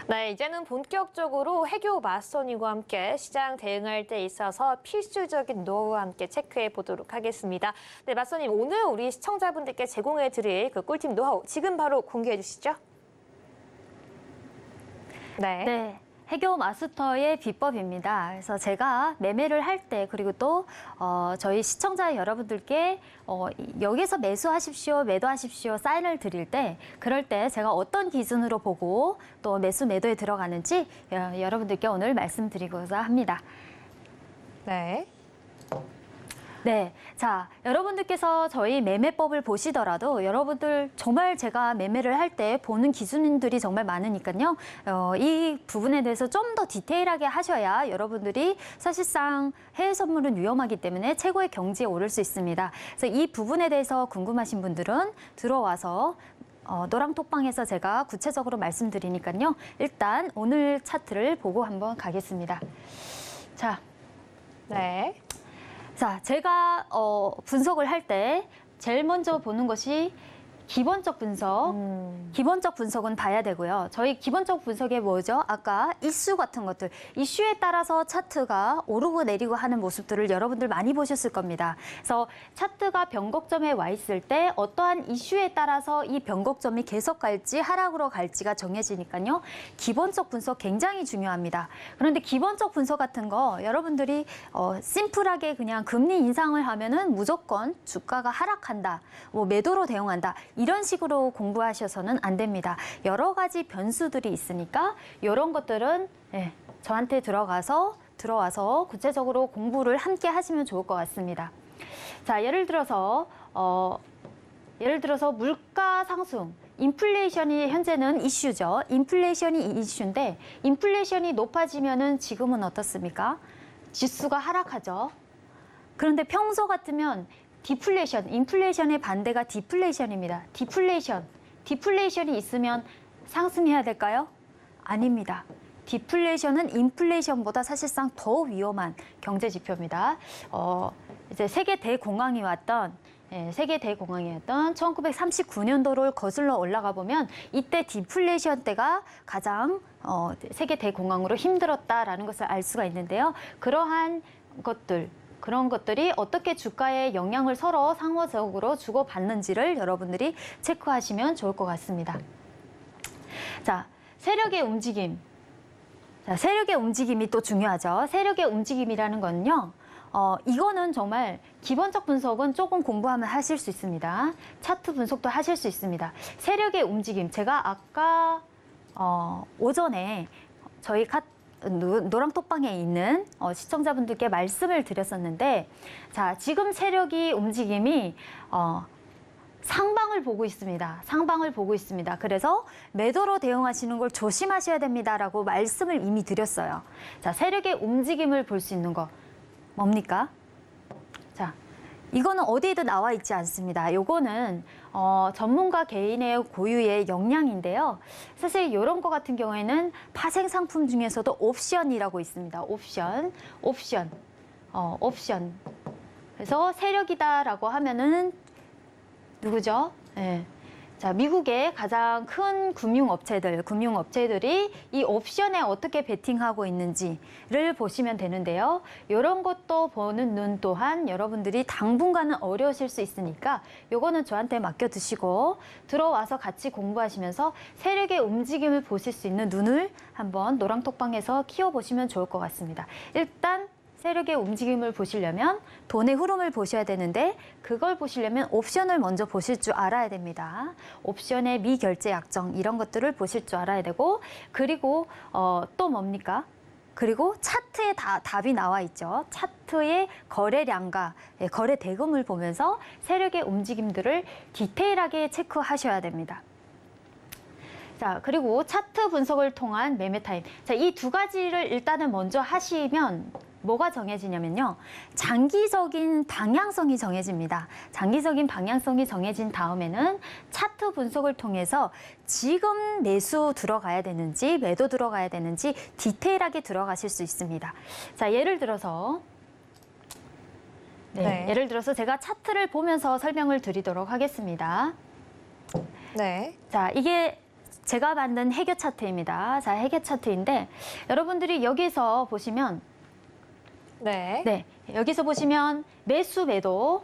네, 이제는 본격적으로 해교 마스터님과 함께 시장 대응할 때 있어서 필수적인 노하우와 함께 체크해 보도록 하겠습니다. 네, 마스터님, 오늘 우리 시청자분들께 제공해 드릴 그 꿀팁 노하우 지금 바로 공개해 주시죠. 네. 해교 마스터의 비법입니다. 그래서 제가 매매를 할 때 그리고 또 저희 시청자 여러분들께 여기서 매수하십시오, 매도하십시오 사인을 드릴 때 그럴 때 제가 어떤 기준으로 보고 또 매수, 매도에 들어가는지 여러분들께 오늘 말씀드리고자 합니다. 네. 네, 자, 여러분들께서 저희 매매법을 보시더라도 여러분들 정말 제가 매매를 할 때 보는 기준들이 정말 많으니까요. 이 부분에 대해서 좀 더 디테일하게 하셔야 여러분들이 사실상 해외 선물은 위험하기 때문에 최고의 경지에 오를 수 있습니다. 그래서 이 부분에 대해서 궁금하신 분들은 들어와서 노랑톡방에서 제가 구체적으로 말씀드리니까요. 일단 오늘 차트를 보고 한번 가겠습니다. 자, 네. 자, 제가 분석을 할 때 제일 먼저 보는 것이 기본적 분석. 기본적 분석은 봐야 되고요. 저희 기본적 분석에 뭐죠? 아까 이슈 같은 것들. 이슈에 따라서 차트가 오르고 내리고 하는 모습들을 여러분들 많이 보셨을 겁니다. 그래서 차트가 변곡점에 와 있을 때 어떠한 이슈에 따라서 이 변곡점이 계속 갈지 하락으로 갈지가 정해지니까요. 기본적 분석 굉장히 중요합니다. 그런데 기본적 분석 같은 거 여러분들이 심플하게 그냥 금리 인상을 하면은 무조건 주가가 하락한다. 뭐 매도로 대응한다. 이런 식으로 공부하셔서는 안 됩니다. 여러 가지 변수들이 있으니까 이런 것들은 저한테 들어와서 구체적으로 공부를 함께 하시면 좋을 것 같습니다. 자, 예를 들어서 물가 상승, 인플레이션이 현재는 이슈죠. 인플레이션이 이슈인데 인플레이션이 높아지면은 지금은 어떻습니까? 지수가 하락하죠. 그런데 평소 같으면 디플레이션, 인플레이션의 반대가 디플레이션입니다. 디플레이션이 있으면 상승해야 될까요? 아닙니다. 디플레이션은 인플레이션보다 사실상 더 위험한 경제 지표입니다. 이제 세계 대공황이었던 1939년도를 거슬러 올라가 보면 이때 디플레이션 때가 가장 세계 대공황으로 힘들었다라는 것을 알 수가 있는데요. 그런 것들이 어떻게 주가에 영향을 서로 상호적으로 주고받는지를 여러분들이 체크하시면 좋을 것 같습니다. 자, 세력의 움직임. 자, 세력의 움직임이 또 중요하죠. 세력의 움직임이라는 건요. 이거는 정말 기본적 분석은 조금 공부하면 하실 수 있습니다. 차트 분석도 하실 수 있습니다. 세력의 움직임. 제가 아까 오전에 저희 노랑톡방에 있는 시청자분들께 말씀을 드렸었는데, 자, 지금 세력이 움직임이 상방을 보고 있습니다. 상방을 보고 있습니다. 그래서 매도로 대응하시는 걸 조심하셔야 됩니다라고 말씀을 이미 드렸어요. 자, 세력의 움직임을 볼 수 있는 거 뭡니까? 자, 이거는 어디에도 나와 있지 않습니다. 요거는 전문가 개인의 고유의 역량인데요. 사실 이런 거 같은 경우에는 파생 상품 중에서도 옵션이라고 있습니다. 옵션. 그래서 세력이다라고 하면은 누구죠? 네. 자, 미국의 가장 큰 금융업체들이 이 옵션에 어떻게 베팅하고 있는지를 보시면 되는데요. 이런 것도 보는 눈 또한 여러분들이 당분간은 어려우실 수 있으니까 요거는 저한테 맡겨두시고 들어와서 같이 공부하시면서 세력의 움직임을 보실 수 있는 눈을 한번 노랑톡방에서 키워보시면 좋을 것 같습니다. 일단 세력의 움직임을 보시려면 돈의 흐름을 보셔야 되는데 그걸 보시려면 옵션을 먼저 보실 줄 알아야 됩니다. 옵션의 미결제 약정 이런 것들을 보실 줄 알아야 되고, 그리고 또 뭡니까? 그리고 차트에 답이 나와 있죠. 차트의 거래량과 거래 대금을 보면서 세력의 움직임들을 디테일하게 체크하셔야 됩니다. 자, 그리고 차트 분석을 통한 매매 타임. 자, 이 두 가지를 일단은 먼저 하시면 뭐가 정해지냐면요. 장기적인 방향성이 정해집니다. 장기적인 방향성이 정해진 다음에는 차트 분석을 통해서 지금 매수 들어가야 되는지 매도 들어가야 되는지 디테일하게 들어가실 수 있습니다. 자, 예를 들어서 예를 들어서 제가 차트를 보면서 설명을 드리도록 하겠습니다. 네. 자, 이게 제가 만든 해교 차트입니다. 자, 해교 차트인데 여러분들이 여기서 보시면 여기서 보시면 매수 매도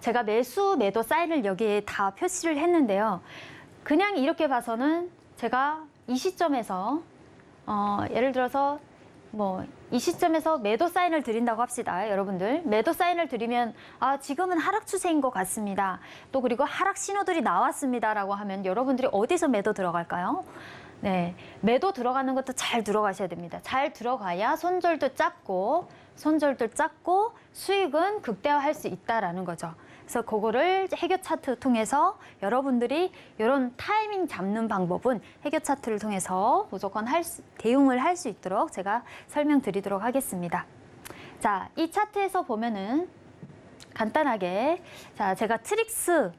제가 매수 매도 사인을 여기에 다 표시를 했는데요. 그냥 이렇게 봐서는 제가 이 시점에서 예를 들어서 이 시점에서 매도 사인을 드린다고 합시다. 여러분들 매도 사인을 드리면 지금은 하락 추세인 것 같습니다. 또 그리고 하락 신호들이 나왔습니다라고 하면 여러분들이 어디서 매도 들어갈까요? 네, 매도 들어가는 것도 잘 들어가셔야 됩니다. 잘 들어가야 손절도 작고 수익은 극대화할 수 있다라는 거죠. 그래서 그거를 해교 차트 통해서 여러분들이 이런 타이밍 잡는 방법은 해교 차트를 통해서 무조건 대응을 할 수 있도록 제가 설명드리도록 하겠습니다. 자, 이 차트에서 보면은 간단하게 자, 제가 트릭스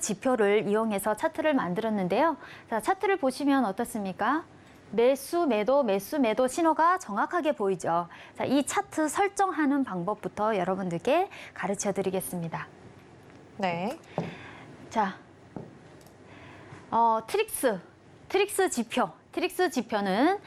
지표를 이용해서 차트를 만들었는데요. 자, 차트를 보시면 어떻습니까? 매수, 매도 신호가 정확하게 보이죠. 자, 이 차트 설정하는 방법부터 여러분들께 가르쳐 드리겠습니다. 네. 자, 트릭스 지표는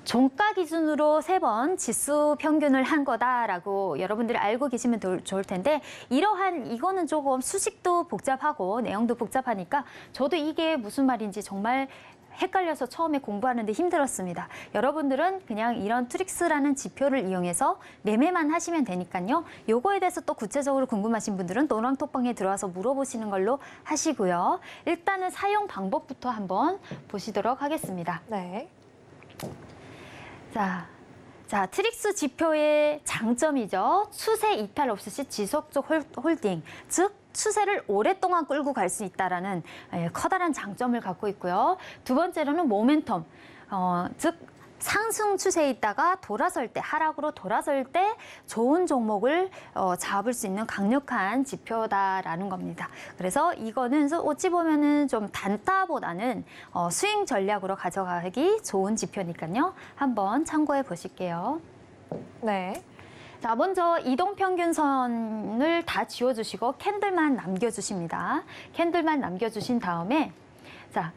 종가 기준으로 3번 지수 평균을 한 거다라고 여러분들이 알고 계시면 좋을 텐데, 이거는 조금 수식도 복잡하고 내용도 복잡하니까 저도 이게 무슨 말인지 정말 헷갈려서 처음에 공부하는데 힘들었습니다. 여러분들은 그냥 이런 트릭스라는 지표를 이용해서 매매만 하시면 되니까요. 요거에 대해서 또 구체적으로 궁금하신 분들은 노랑톡방에 들어와서 물어보시는 걸로 하시고요. 일단은 사용 방법부터 한번 보시도록 하겠습니다. 네. 자, 트릭스 지표의 장점이죠. 추세 이탈 없이 지속적 홀딩, 즉 추세를 오랫동안 끌고 갈 수 있다라는 커다란 장점을 갖고 있고요. 두 번째로는 모멘텀, 즉 상승 추세에 있다가 돌아설 때, 하락으로 돌아설 때 좋은 종목을 잡을 수 있는 강력한 지표다라는 겁니다. 그래서 이거는 어찌 보면은 좀 단타보다는 스윙 전략으로 가져가기 좋은 지표니까요. 한번 참고해 보실게요. 네. 자, 먼저 이동평균선을 다 지워주시고 캔들만 남겨주십니다. 캔들만 남겨주신 다음에 자,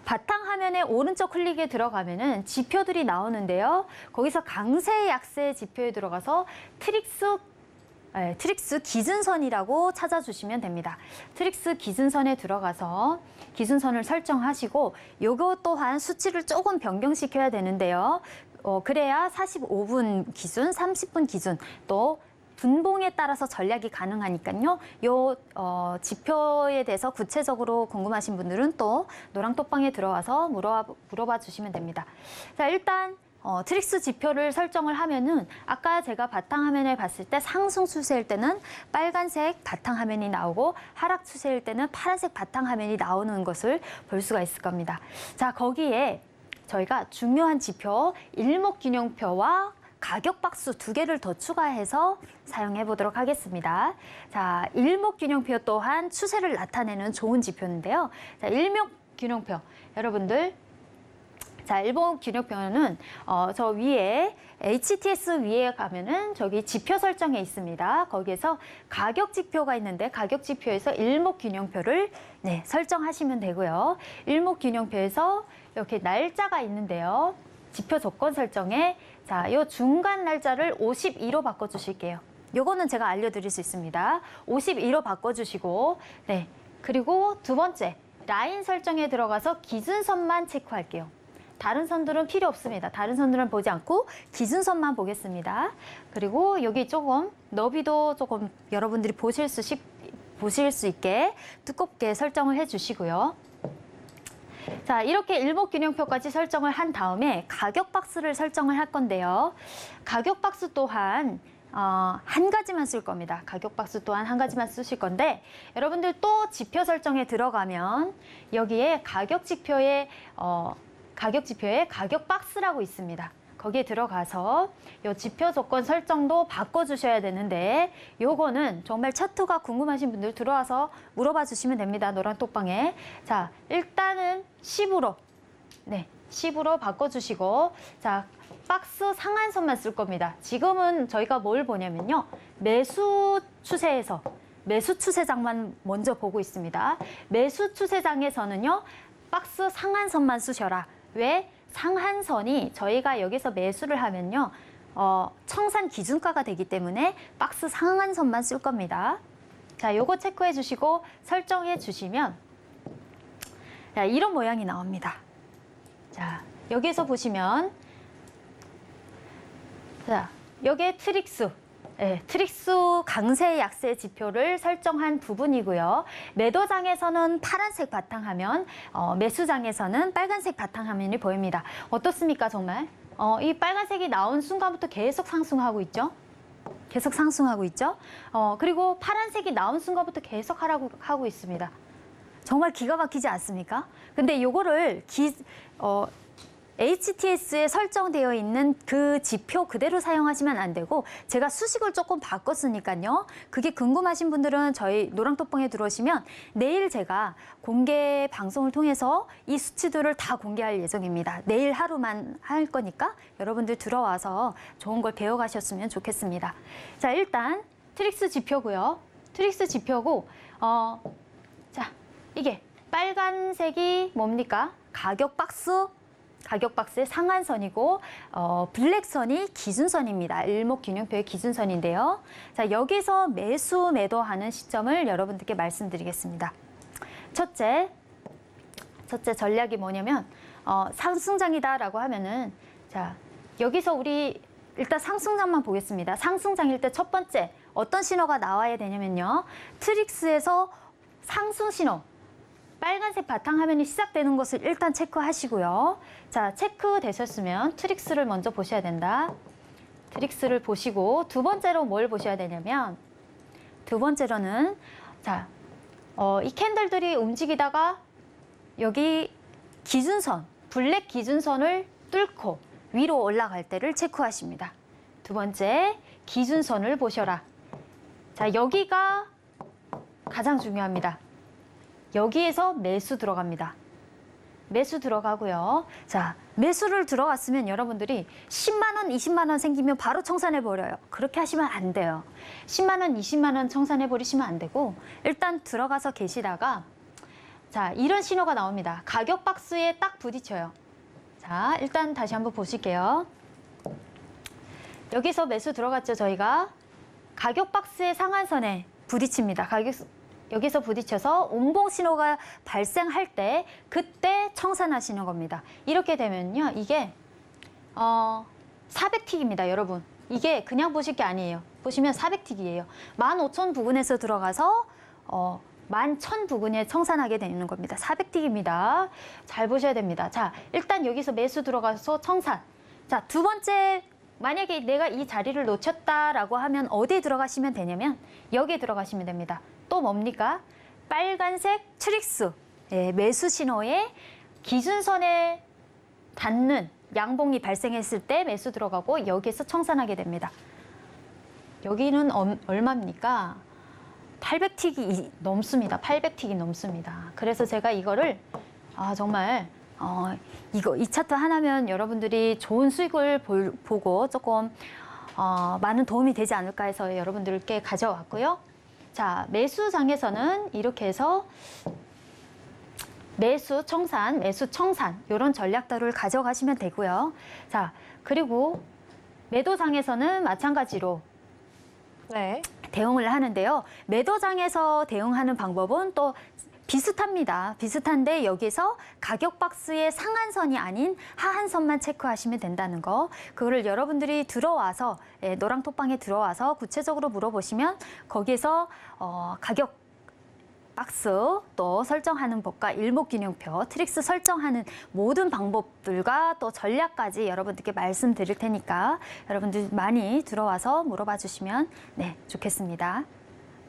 바탕화면에 오른쪽 클릭에 들어가면은 지표들이 나오는데요. 거기서 강세, 약세 지표에 들어가서 트릭스 기준선이라고 찾아주시면 됩니다. 트릭스 기준선에 들어가서 기준선을 설정하시고 요거 또한 수치를 조금 변경시켜야 되는데요. 그래야 45분 기준, 30분 기준 또 분봉에 따라서 전략이 가능하니까요. 요 지표에 대해서 구체적으로 궁금하신 분들은 또 노랑톡방에 들어와서 물어봐 주시면 됩니다. 자, 일단 트릭스 지표를 설정을 하면은 아까 제가 바탕화면을 봤을 때 상승 추세일 때는 빨간색 바탕화면이 나오고 하락 추세일 때는 파란색 바탕화면이 나오는 것을 볼 수가 있을 겁니다. 자, 거기에 저희가 중요한 지표 일목균형표와 가격박스 두 개를 더 추가해서 사용해 보도록 하겠습니다. 자, 일목균형표 또한 추세를 나타내는 좋은 지표인데요. 자, 일목균형표 여러분들, 자, 일목균형표는 저 위에 HTS 위에 가면은 저기 지표 설정에 있습니다. 거기에서 가격 지표가 있는데 가격 지표에서 일목균형표를 설정하시면 되고요. 일목균형표에서 이렇게 날짜가 있는데요. 지표 조건 설정에 자, 요 중간 날짜를 52로 바꿔주실게요. 요거는 제가 알려드릴 수 있습니다. 52로 바꿔주시고, 네. 그리고 두 번째, 라인 설정에 들어가서 기준선만 체크할게요. 다른 선들은 필요 없습니다. 다른 선들은 보지 않고 기준선만 보겠습니다. 그리고 여기 조금 너비도 조금 여러분들이 보실 수 있게 두껍게 설정을 해주시고요. 자, 이렇게 일목균형표까지 설정을 한 다음에 가격 박스를 설정을 할 건데요. 가격 박스 또한 한 가지만 쓸 겁니다. 가격 박스 또한 한 가지만 쓰실 건데 여러분들 또 지표 설정에 들어가면 여기에 가격 지표에 가격 박스라고 있습니다. 거기에 들어가서 요 지표 조건 설정도 바꿔주셔야 되는데 요거는 정말 차트가 궁금하신 분들 들어와서 물어봐 주시면 됩니다. 노란톡방에. 자, 일단은 10으로 10으로 바꿔주시고 자, 박스 상한선만 쓸 겁니다. 지금은 저희가 뭘 보냐면요. 매수 추세장만 먼저 보고 있습니다. 매수 추세장에서는요. 박스 상한선만 쓰셔라. 왜? 상한선이 저희가 여기서 매수를 하면요. 청산 기준가가 되기 때문에 박스 상한선만 쓸 겁니다. 자, 요거 체크해 주시고 설정해 주시면 자, 이런 모양이 나옵니다. 자, 여기에서 보시면 자, 여기에 트릭스 강세 약세 지표를 설정한 부분이고요. 매도장에서는 파란색 바탕화면, 매수장에서는 빨간색 바탕화면이 보입니다. 어떻습니까, 정말? 이 빨간색이 나온 순간부터 계속 상승하고 있죠? 계속 상승하고 있죠? 그리고 파란색이 나온 순간부터 계속 하락하고 있습니다. 정말 기가 막히지 않습니까? 근데 요거를 HTS에 설정되어 있는 그 지표 그대로 사용하시면 안 되고 제가 수식을 조금 바꿨으니까요. 그게 궁금하신 분들은 저희 노랑톡방에 들어오시면 내일 제가 공개 방송을 통해서 이 수치들을 다 공개할 예정입니다. 내일 하루만 할 거니까 여러분들 들어와서 좋은 걸 배워가셨으면 좋겠습니다. 자, 일단 트릭스 지표고요. 트릭스 지표고 자, 이게 빨간색이 뭡니까? 가격 박스의 상한선이고 블랙선이 기준선입니다. 일목균형표의 기준선인데요. 자, 여기서 매도하는 시점을 여러분들께 말씀드리겠습니다. 첫째 전략이 뭐냐면 상승장이다라고 하면은 자, 여기서 우리 일단 상승장만 보겠습니다. 상승장일 때 첫 번째 어떤 신호가 나와야 되냐면요. 트릭스에서 상승 신호 빨간색 바탕화면이 시작되는 것을 일단 체크하시고요. 자, 체크되셨으면 트릭스를 먼저 보셔야 된다. 트릭스를 보시고 두 번째로 뭘 보셔야 되냐면 두 번째로는 자, 이 캔들들이 움직이다가 여기 기준선, 블랙 기준선을 뚫고 위로 올라갈 때를 체크하십니다. 두 번째, 기준선을 보셔라. 자, 여기가 가장 중요합니다. 여기에서 매수 들어갑니다. 매수 들어가고요. 자, 매수를 들어갔으면 여러분들이 10만 원, 20만 원 생기면 바로 청산해 버려요. 그렇게 하시면 안 돼요. 10만 원, 20만 원 청산해 버리시면 안 되고 일단 들어가서 계시다가 자, 이런 신호가 나옵니다. 가격 박스에 딱 부딪혀요. 자, 일단 다시 한번 보실게요. 여기서 매수 들어갔죠, 저희가. 가격 박스의 상한선에 부딪힙니다. 여기서 부딪혀서 옹봉 신호가 발생할 때 그때 청산하시는 겁니다. 이렇게 되면요, 이게 400틱입니다, 여러분. 이게 그냥 보실 게 아니에요. 보시면 400틱이에요. 15,000 부근에서 들어가서 11,000 부근에 청산하게 되는 겁니다. 400틱입니다. 잘 보셔야 됩니다. 자, 일단 여기서 매수 들어가서 청산. 자, 두 번째, 만약에 내가 이 자리를 놓쳤다라고 하면 어디에 들어가시면 되냐면 여기에 들어가시면 됩니다. 또 뭡니까? 빨간색 트릭스, 예, 매수 신호에 기준선에 닿는 양봉이 발생했을 때 매수 들어가고 여기에서 청산하게 됩니다. 여기는 얼마입니까? 800틱이 넘습니다. 800틱이 넘습니다. 그래서 제가 이거를 정말 이 차트 하나면 여러분들이 좋은 수익을 보고 조금 많은 도움이 되지 않을까 해서 여러분들께 가져왔고요. 자, 매수장에서는 이렇게 해서 매수 청산 이런 전략들을 가져가시면 되고요. 자, 그리고 매도장에서는 마찬가지로 네. 대응을 하는데요. 매도장에서 대응하는 방법은 또 비슷합니다. 비슷한데 여기서 가격 박스의 상한선이 아닌 하한선만 체크하시면 된다는 거. 그거를 여러분들이 들어와서 노랑톡방에 들어와서 구체적으로 물어보시면 거기에서 가격 박스 또 설정하는 법과 일목균형표, 트릭스 설정하는 모든 방법들과 또 전략까지 여러분들께 말씀드릴 테니까 여러분들 많이 들어와서 물어봐 주시면 좋겠습니다.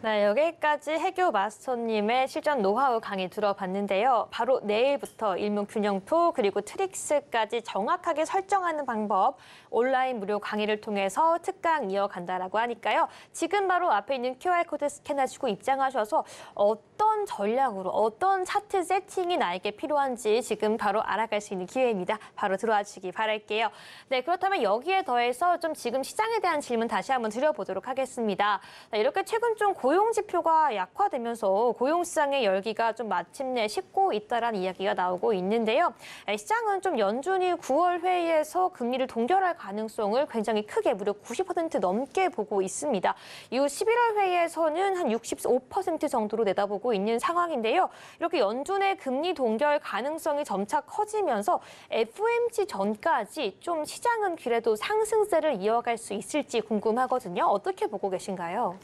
네, 여기까지 해교 마스터님의 실전 노하우 강의 들어봤는데요. 바로 내일부터 일목균형표 그리고 트릭스까지 정확하게 설정하는 방법 온라인 무료 강의를 통해서 특강 이어간다라고 하니까요. 지금 바로 앞에 있는 QR코드 스캔하시고 입장하셔서 어떤 전략으로 어떤 차트 세팅이 나에게 필요한지 지금 바로 알아갈 수 있는 기회입니다. 바로 들어와 주시기 바랄게요. 네, 그렇다면 여기에 더해서 좀 지금 시장에 대한 질문 다시 한번 드려보도록 하겠습니다. 네, 이렇게 최근 좀 고용 지표가 약화되면서 고용시장의 열기가 좀 마침내 식고 있다라는 이야기가 나오고 있는데요. 시장은 좀 연준이 9월 회의에서 금리를 동결할 가능성을 굉장히 크게 무려 90% 넘게 보고 있습니다. 이후 11월 회의에서는 한 65% 정도로 내다보고 있는 상황인데요. 이렇게 연준의 금리 동결 가능성이 점차 커지면서 FOMC 전까지 좀 시장은 그래도 상승세를 이어갈 수 있을지 궁금하거든요. 어떻게 보고 계신가요?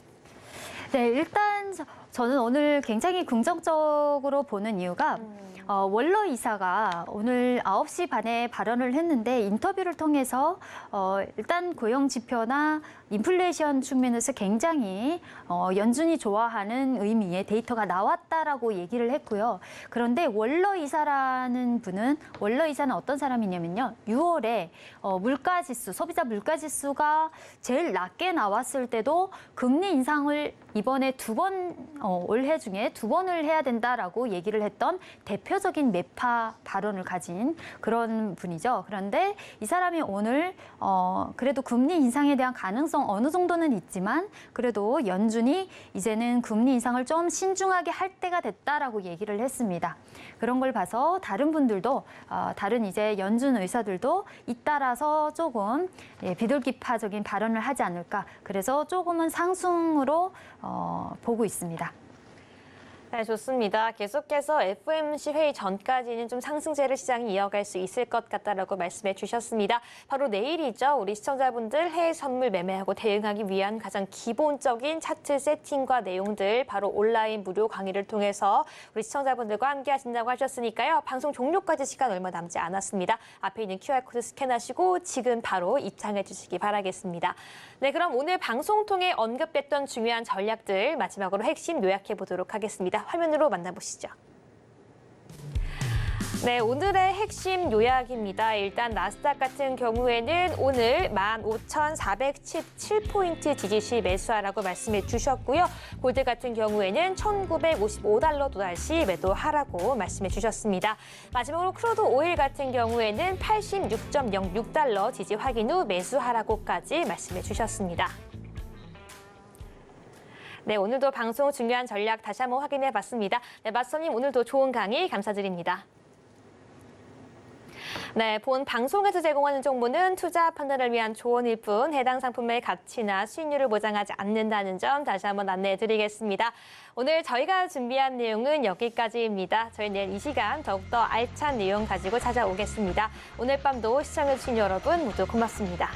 네, 일단 저는 오늘 굉장히 긍정적으로 보는 이유가 월러 이사가 오늘 9시 반에 발언을 했는데 인터뷰를 통해서 일단 고용 지표나 인플레이션 측면에서 굉장히 연준이 좋아하는 의미의 데이터가 나왔다라고 얘기를 했고요. 그런데 월러 이사라는 분은 월러 이사는 어떤 사람이냐면요. 6월에 물가지수, 소비자 물가지수가 제일 낮게 나왔을 때도 금리 인상을 이번에 올해 중에 2번을 해야 된다라고 얘기를 했던 대표적인 매파 발언을 가진 그런 분이죠. 그런데 이 사람이 오늘 그래도 금리 인상에 대한 가능성 어느 정도는 있지만 그래도 연준이 이제는 금리 인상을 좀 신중하게 할 때가 됐다라고 얘기를 했습니다. 그런 걸 봐서 다른 분들도 다른 이제 연준 의사들도 잇따라서 조금 비둘기파적인 발언을 하지 않을까. 그래서 조금은 상승으로 보고 있습니다. 네, 좋습니다. 계속해서 FOMC 회의 전까지는 좀 상승세를 시장이 이어갈 수 있을 것 같다라고 말씀해 주셨습니다. 바로 내일이죠. 우리 시청자분들 해외 선물 매매하고 대응하기 위한 가장 기본적인 차트 세팅과 내용들 바로 온라인 무료 강의를 통해서 우리 시청자분들과 함께 하신다고 하셨으니까요. 방송 종료까지 시간 얼마 남지 않았습니다. 앞에 있는 QR코드 스캔하시고 지금 바로 입장해 주시기 바라겠습니다. 네, 그럼 오늘 방송 통해 언급됐던 중요한 전략들 마지막으로 핵심 요약해 보도록 하겠습니다. 화면으로 만나보시죠. 네, 오늘의 핵심 요약입니다. 일단 나스닥 같은 경우에는 오늘 15,417포인트 지지 매수하라고 말씀해 주셨고요. 골드 같은 경우에는 1,955달러 또다시 매도하라고 말씀해 주셨습니다. 마지막으로 크루드 오일 같은 경우에는 86.06달러 지지 확인 후 매수하라고까지 말씀해 주셨습니다. 네, 오늘도 방송 중요한 전략 다시 한번 확인해 봤습니다. 네, 마스터님 오늘도 좋은 강의 감사드립니다. 네, 본 방송에서 제공하는 정보는 투자 판단을 위한 조언일 뿐 해당 상품의 가치나 수익률을 보장하지 않는다는 점 다시 한번 안내해 드리겠습니다. 오늘 저희가 준비한 내용은 여기까지입니다. 저희 내일 이 시간 더욱더 알찬 내용 가지고 찾아오겠습니다. 오늘 밤도 시청해 주신 여러분 모두 고맙습니다.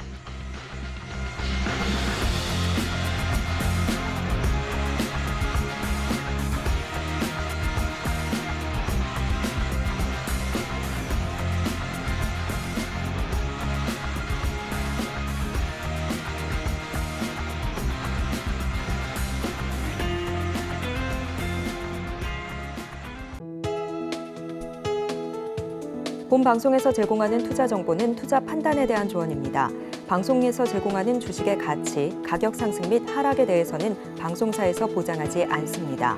본 방송에서 제공하는 투자 정보는 투자 판단에 대한 조언입니다. 방송에서 제공하는 주식의 가치, 가격 상승 및 하락에 대해서는 방송사에서 보장하지 않습니다.